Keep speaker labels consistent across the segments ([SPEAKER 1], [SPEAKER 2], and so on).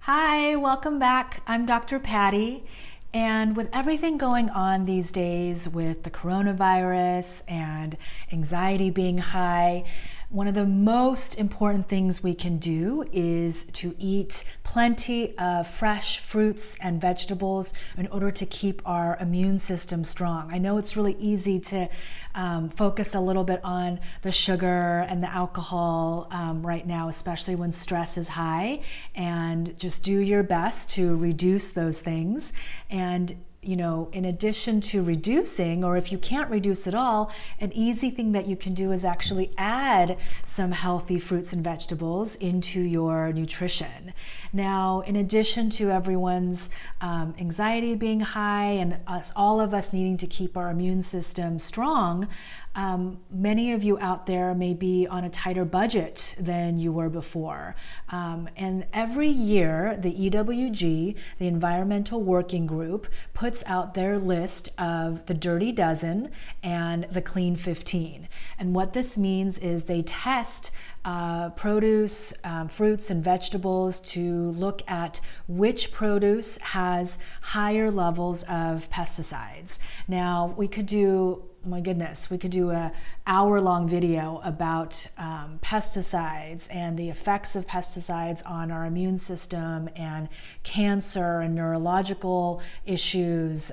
[SPEAKER 1] Hi, welcome back. I'm Dr. Patti, and with everything going on these days with the coronavirus and anxiety being high, one of the most important things we can do is to eat plenty of fresh fruits and vegetables in order to keep our immune system strong. I know it's really easy to focus a little bit on the sugar and the alcohol right now, especially when stress is high, and just do your best to reduce those things. And in addition to reducing, or if you can't reduce at all, an easy thing that you can do is actually add some healthy fruits and vegetables into your nutrition. Now, in addition to everyone's anxiety being high and all of us needing to keep our immune system strong, many of you out there may be on a tighter budget than you were before. And every year, the EWG, the Environmental Working Group, puts out their list of the Dirty Dozen and the Clean 15. And what this means is they test produce, fruits and vegetables to look at which produce has higher levels of pesticides. Now, we could do an hour-long video about pesticides and the effects of pesticides on our immune system and cancer and neurological issues.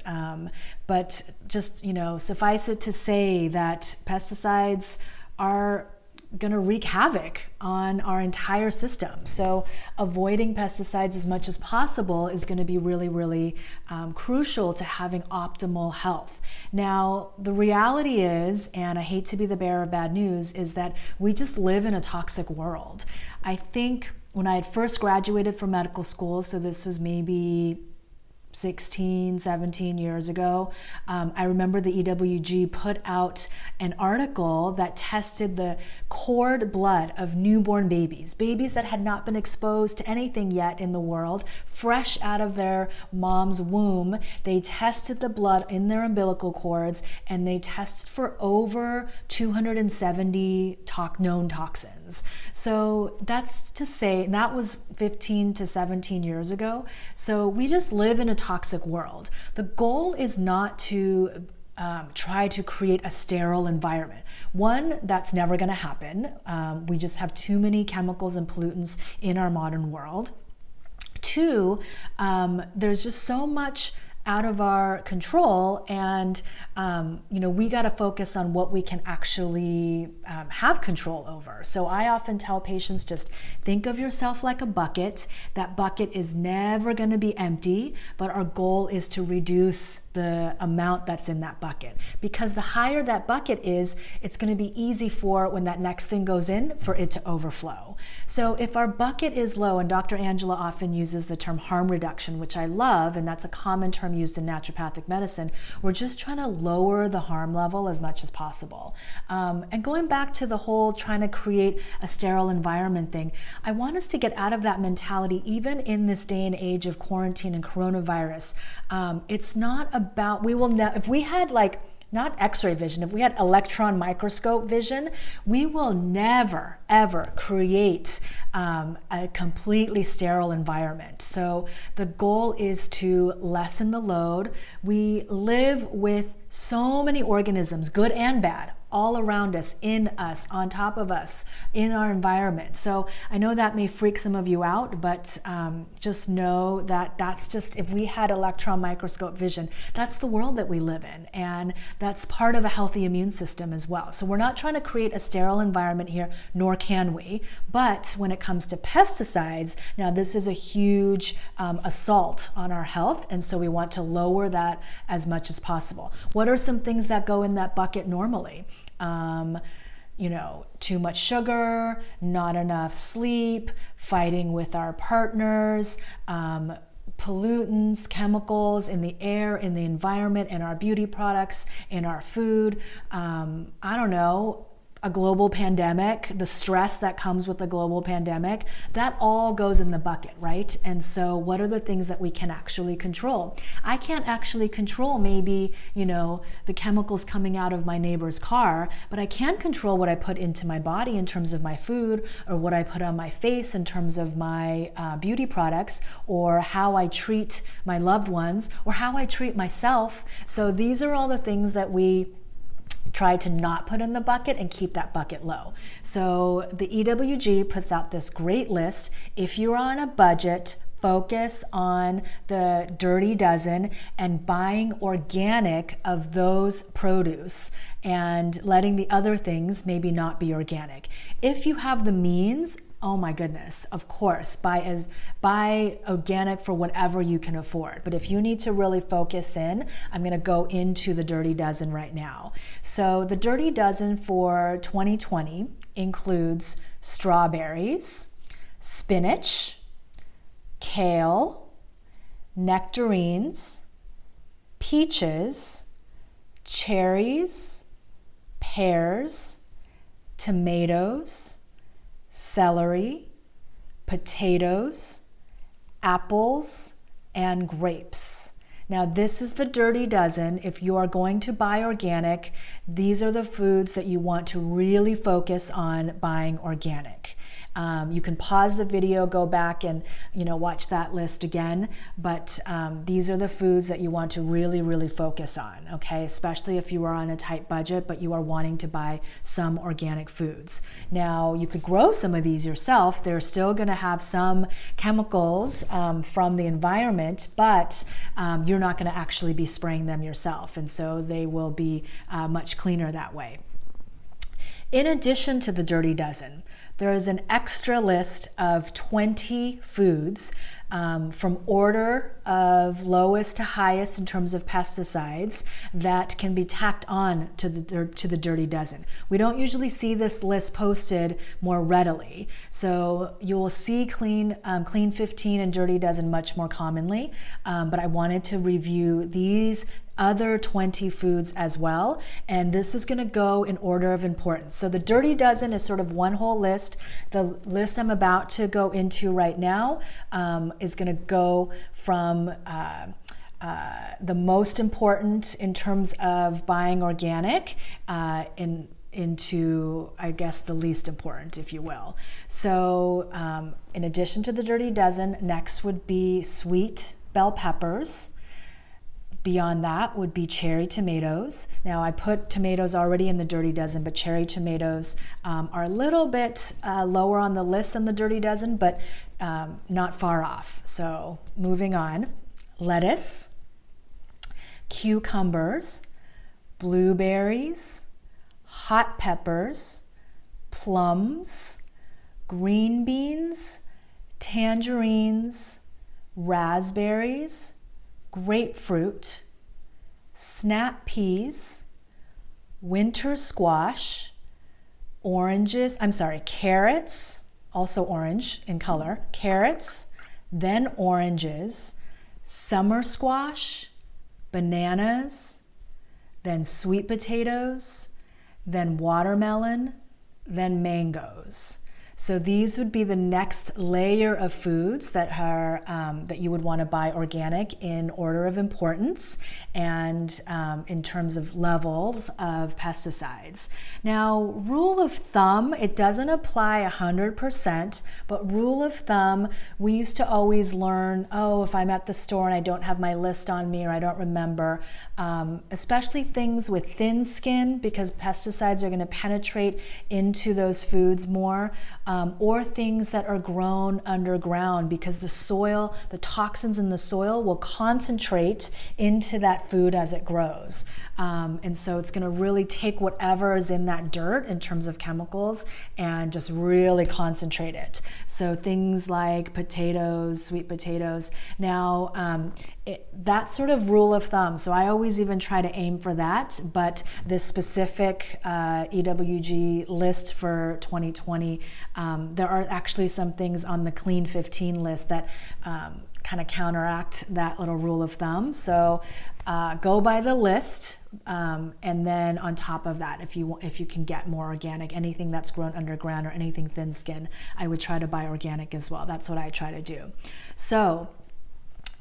[SPEAKER 1] But just, suffice it to say that pesticides are going to wreak havoc on our entire system. So avoiding pesticides as much as possible is going to be really, really crucial to having optimal health. Now, the reality is, and I hate to be the bearer of bad news, is that we just live in a toxic world. I think when I had first graduated from medical school, so this was maybe 16, 17 years ago, I remember the EWG put out an article that tested the cord blood of newborn babies that had not been exposed to anything yet in the world, fresh out of their mom's womb. They tested the blood in their umbilical cords, and they tested for over 270 known toxins. So that's to say, and that was 15 to 17 years ago. So we just live in a toxic world. The goal is not to try to create a sterile environment. One, that's never going to happen. We just have too many chemicals and pollutants in our modern world. Two, there's just so much out of our control, and we got to focus on what we can actually have control over. So I often tell patients, just think of yourself like a bucket. That bucket is never going to be empty, but our goal is to reduce the amount that's in that bucket, because the higher that bucket is, it's going to be easy for when that next thing goes in for it to overflow. So if our bucket is low, and Dr. Angela often uses the term harm reduction, which I love, and that's a common term used in naturopathic medicine, we're just trying to lower the harm level as much as possible. And going back to the whole trying to create a sterile environment thing, I want us to get out of that mentality, even in this day and age of quarantine and coronavirus. It's not about, if we had not x-ray vision, if we had electron microscope vision, we will never, ever create a completely sterile environment. So the goal is to lessen the load. We live with so many organisms, good and bad, all around us, in us, on top of us, in our environment. So I know that may freak some of you out, but just know that that's just, if we had electron microscope vision, that's the world that we live in. And that's part of a healthy immune system as well. So we're not trying to create a sterile environment here, nor can we. But when it comes to pesticides, now this is a huge assault on our health. And so we want to lower that as much as possible. What are some things that go in that bucket normally? Too much sugar, not enough sleep, fighting with our partners, pollutants, chemicals in the air, in the environment, in our beauty products, in our food, a global pandemic, the stress that comes with a global pandemic, that all goes in the bucket, right? And so what are the things that we can actually control? I can't actually control maybe, the chemicals coming out of my neighbor's car, but I can control what I put into my body in terms of my food, or what I put on my face in terms of my beauty products, or how I treat my loved ones, or how I treat myself. So these are all the things that we try to not put in the bucket and keep that bucket low. So the EWG puts out this great list. If you're on a budget, focus on the Dirty Dozen and buying organic of those produce and letting the other things maybe not be organic. If you have the means, oh my goodness, of course, buy organic for whatever you can afford. But if you need to really focus in, I'm gonna go into the Dirty Dozen right now. So the Dirty Dozen for 2020 includes strawberries, spinach, kale, nectarines, peaches, cherries, pears, tomatoes, celery, potatoes, apples, and grapes. Now, this is the Dirty Dozen. If you are going to buy organic, these are the foods that you want to really focus on buying organic. You can pause the video, go back and watch that list again, but these are the foods that you want to really, really focus on, okay? Especially if you are on a tight budget, but you are wanting to buy some organic foods. Now, you could grow some of these yourself. They're still gonna have some chemicals from the environment, but you're not gonna actually be spraying them yourself, and so they will be much cleaner that way. In addition to the Dirty Dozen, there is an extra list of 20 foods from order of lowest to highest in terms of pesticides that can be tacked on to the Dirty Dozen. We don't usually see this list posted more readily, so you will see Clean 15 and Dirty Dozen much more commonly, but I wanted to review these other 20 foods as well, and this is going to go in order of importance. So the Dirty Dozen is sort of one whole list. The list I'm about to go into right now is going to go from the most important in terms of buying organic into, I guess, the least important, if you will. So in addition to the Dirty Dozen, next would be sweet bell peppers. Beyond that would be cherry tomatoes. Now, I put tomatoes already in the Dirty Dozen, but cherry tomatoes are a little bit lower on the list than the Dirty Dozen, but not far off. So moving on, lettuce, cucumbers, blueberries, hot peppers, plums, green beans, tangerines, raspberries, grapefruit, snap peas, winter squash, carrots, also orange in color, carrots, then oranges, summer squash, bananas, then sweet potatoes, then watermelon, then mangoes. So these would be the next layer of foods that are that you would want to buy organic in order of importance and in terms of levels of pesticides. Now, rule of thumb, it doesn't apply 100%, but rule of thumb, we used to always learn, if I'm at the store and I don't have my list on me or I don't remember, especially things with thin skin, because pesticides are going to penetrate into those foods more. Or things that are grown underground, because the soil, the toxins in the soil will concentrate into that food as it grows. And so it's going to really take whatever is in that dirt in terms of chemicals and just really concentrate it. So things like potatoes, sweet potatoes. Now, That sort of rule of thumb. So I always even try to aim for that, but this specific EWG list for 2020, there are actually some things on the Clean 15 list that kind of counteract that little rule of thumb. So go by the list, and then on top of that, if you can get more organic, anything that's grown underground or anything thin skin, I would try to buy organic as well. That's what I try to do. So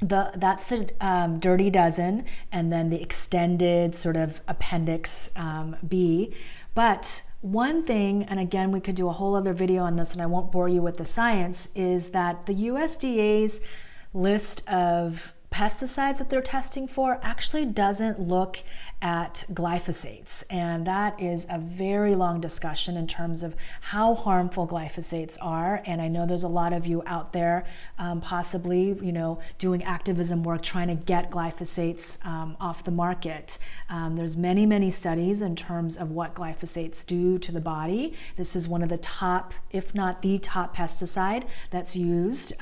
[SPEAKER 1] that's the Dirty Dozen, and then the extended sort of appendix B. But one thing, and again, we could do a whole other video on this, and I won't bore you with the science, is that the USDA's list of pesticides that they're testing for actually doesn't look at glyphosates, and that is a very long discussion in terms of how harmful glyphosates are. And I know there's a lot of you out there possibly doing activism work trying to get glyphosates off the market. There's many studies in terms of what glyphosates do to the body. This is one of the top, if not the top, pesticide that's used.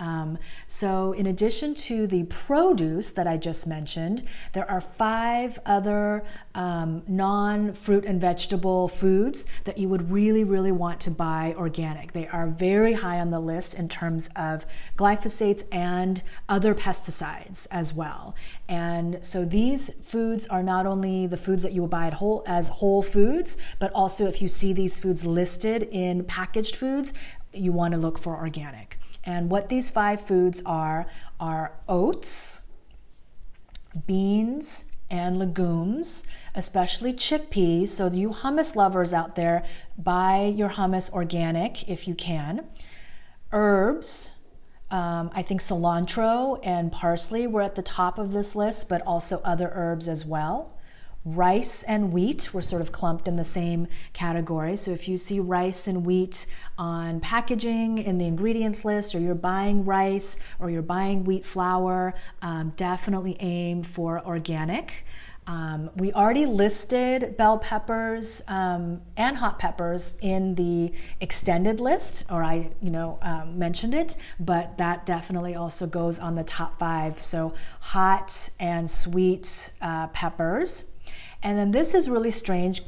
[SPEAKER 1] So in addition to the produce that I just mentioned, there are 5 other non-fruit and vegetable foods that you would really want to buy organic. They are very high on the list in terms of glyphosates and other pesticides as well. And so these foods are not only the foods that you will buy as whole foods, but also if you see these foods listed in packaged foods, you want to look for organic. And what these 5 foods are oats, beans, and legumes, especially chickpeas. So you hummus lovers out there, buy your hummus organic if you can. Herbs, I think cilantro and parsley were at the top of this list, but also other herbs as well. Rice and wheat were sort of clumped in the same category. So if you see rice and wheat on packaging in the ingredients list, or you're buying rice or you're buying wheat flour, definitely aim for organic. We already listed bell peppers and hot peppers in the extended list, or I mentioned it, but that definitely also goes on the top 5. So hot and sweet peppers. And then this is really strange.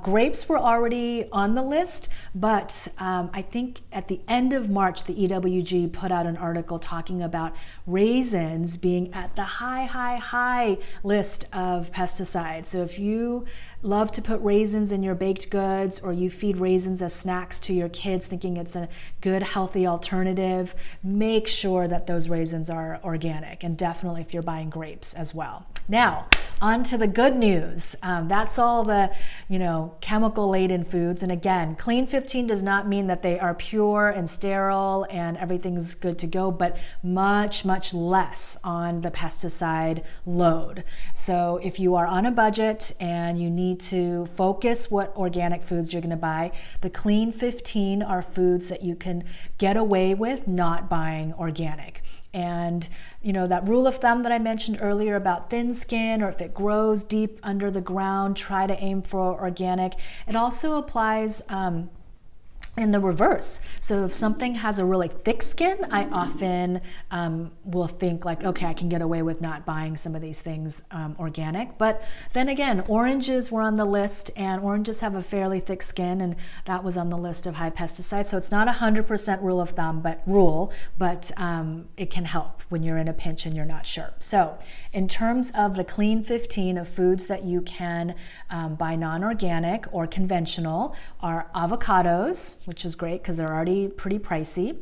[SPEAKER 1] Grapes were already on the list, but I think at the end of March, the EWG put out an article talking about raisins being at the high list of pesticides. So if you love to put raisins in your baked goods, or you feed raisins as snacks to your kids thinking it's a good, healthy alternative, make sure that those raisins are organic, and definitely if you're buying grapes as well. Now, on to the good news. That's all the, chemical-laden foods. And again, Clean 15 does not mean that they are pure and sterile and everything's good to go, but much less on the pesticide load. So if you are on a budget and you need to focus what organic foods you're going to buy, the Clean 15 are foods that you can get away with not buying organic. And that rule of thumb that I mentioned earlier about thin skin, or if it grows deep under the ground, try to aim for organic. It also applies in the reverse. So if something has a really thick skin, I often will think like, okay, I can get away with not buying some of these things organic. But then again, oranges were on the list, and oranges have a fairly thick skin, and that was on the list of high pesticides. So it's not 100% rule of thumb, but it can help when you're in a pinch and you're not sure. So in terms of the Clean 15 of foods that you can buy non-organic or conventional are avocados, which is great because they're already pretty pricey.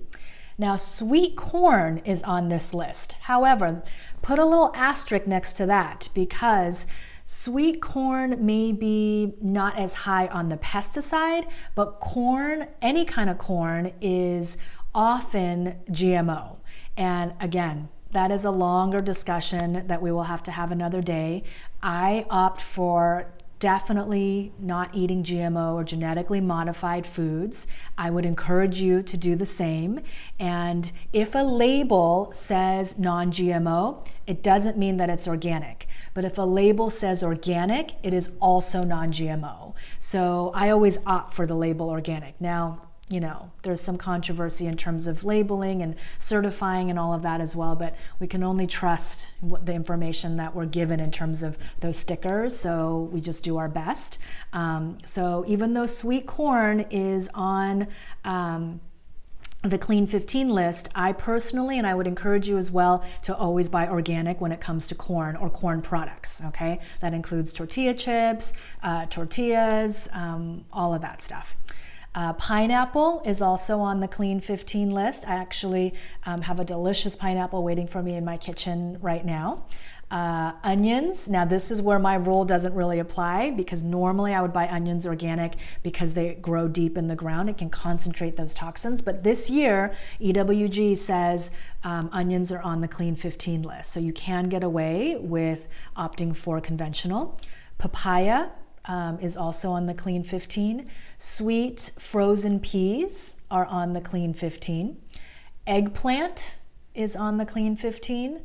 [SPEAKER 1] Now, sweet corn is on this list. However, put a little asterisk next to that, because sweet corn may be not as high on the pesticide, but corn, any kind of corn, is often GMO. And again, that is a longer discussion that we will have to have another day. I opt for definitely not eating GMO or genetically modified foods. I would encourage you to do the same. And if a label says non-GMO, it doesn't mean that it's organic. But if a label says organic, it is also non-GMO. So I always opt for the label organic. Now, you know, there's some controversy in terms of labeling and certifying and all of that as well, but we can only trust the information that we're given in terms of those stickers, so we just do our best. So even though sweet corn is on the Clean 15 list, I personally, and I would encourage you as well, to always buy organic when it comes to corn or corn products, okay? That includes tortilla chips, tortillas, all of that stuff. Pineapple is also on the Clean 15 list. I actually have a delicious pineapple waiting for me in my kitchen right now. Onions, now this is where my rule doesn't really apply, because normally I would buy onions organic because they grow deep in the ground. It can concentrate those toxins, but this year EWG says onions are on the Clean 15 list, so you can get away with opting for conventional. Papaya is also on the Clean 15. Sweet frozen peas are on the Clean 15. Eggplant is on the Clean 15.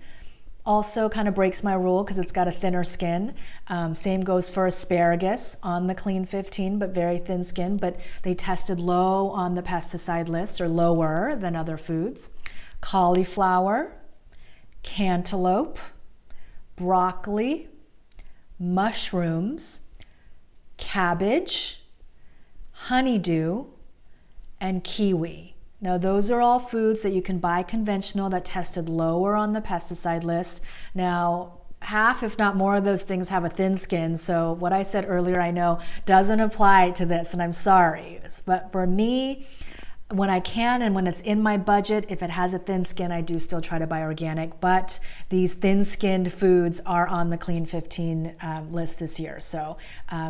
[SPEAKER 1] Also kind of breaks my rule because it's got a thinner skin. Same goes for asparagus, on the Clean 15, but very thin skin, but they tested low on the pesticide list, or lower than other foods. Cauliflower, cantaloupe, broccoli, mushrooms, cabbage, honeydew, and kiwi. Now, those are all foods that you can buy conventional that tested lower on the pesticide list. Now, half, if not more, of those things have a thin skin. So what I said earlier, I know doesn't apply to this, and I'm sorry. But for me, when I can and when it's in my budget, if it has a thin skin, I do still try to buy organic. But these thin-skinned foods are on the Clean 15 list this year. So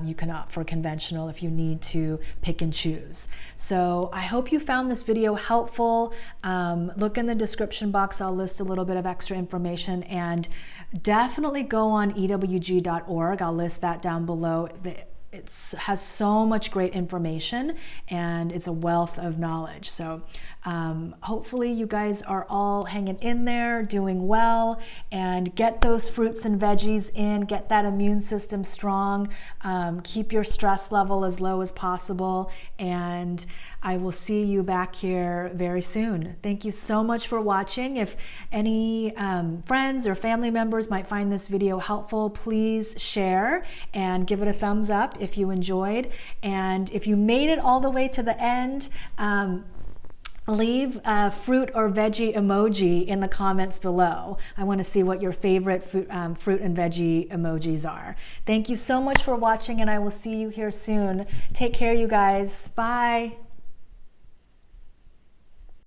[SPEAKER 1] you can opt for conventional if you need to pick and choose. So I hope you found this video helpful. Look in the description box. I'll list a little bit of extra information. And definitely go on ewg.org. I'll list that down below. It has so much great information, and it's a wealth of knowledge. So hopefully you guys are all hanging in there, doing well, and get those fruits and veggies in, get that immune system strong, keep your stress level as low as possible, and I will see you back here very soon. Thank you so much for watching. If any friends or family members might find this video helpful, please share and give it a thumbs up if you enjoyed. And if you made it all the way to the end, leave a fruit or veggie emoji in the comments below. I want to see what your favorite fruit and veggie emojis are. Thank you so much for watching, and I will see you here soon. Take care, you guys. Bye.